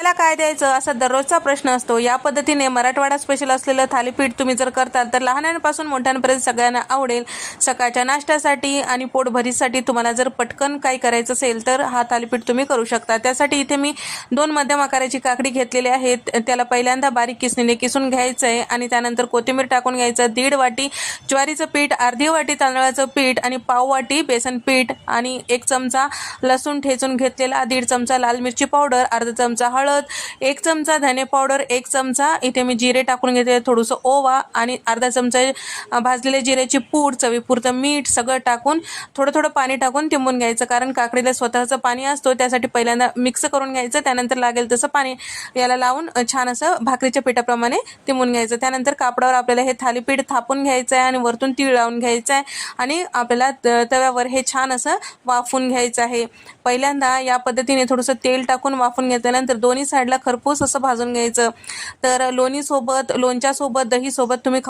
त्याला काय द्यायचं असा दररोजचा प्रश्न असतो। या पद्धतीने मराठवाडा स्पेशल असलेलं थालीपीठ तुम्ही जर करताल तर लहानांपासून मोठ्यांपर्यंत सगळ्यांना आवडेल। सकाळच्या नाश्त्यासाठी आणि पोटभरीसाठी तुम्हाला जर पटकन काही करायचं असेल तर हा थालीपीठ तुम्ही करू शकता। त्यासाठी इथे मी 2 मध्यम आकाराची काकडी घेतलेली आहेत। त्याला पहिल्यांदा बारीक किसणीने किसून घ्यायचं आहे आणि त्यानंतर कोथिंबीर टाकून घ्यायचं। 1.5 वाटी ज्वारीचं पीठ, अर्धी वाटी तांदळाचं पीठ आणि पाव वाटी बेसन पीठ आणि 1 चमचा लसूण ठेचून घेतलेला, 1.5 चमचा लाल मिरची पावडर, अर्धा चमचा हळद, 1 चमचा धने पावडर, 1 चमचा इथे मी जिरे टाकून घेते, थोडंसं ओवा आणि अर्धा चमचा भाजलेले जिऱ्याची पूड, चवीपुरतं मीठ सगळं टाकून थोडं थोडं पाणी टाकून तिंबून घ्यायचं। कारण काकडीला स्वतःचं पाणी असतो, त्यासाठी पहिल्यांदा मिक्स करून घ्यायचं, त्यानंतर लागेल तसं पाणी याला लावून छान असं भाकरीच्या पिठाप्रमाणे तिंबून घ्यायचं। त्यानंतर कापडावर आपल्याला हे थालीपीठ थापून घ्यायचं आहे आणि वरतून तीळ लावून घ्यायचं आहे आणि आपल्याला तव्यावर हे छान असं वाफून घ्यायचं आहे। पहिल्यांदा या पद्धतीने थोडंसं तेल टाकून वाफून घेतल्यानंतर दोन्ही साईडला खरपूस असं भाजून घ्यायचं। तर लोणच्यासोबत, दहीसोबत तुम्ही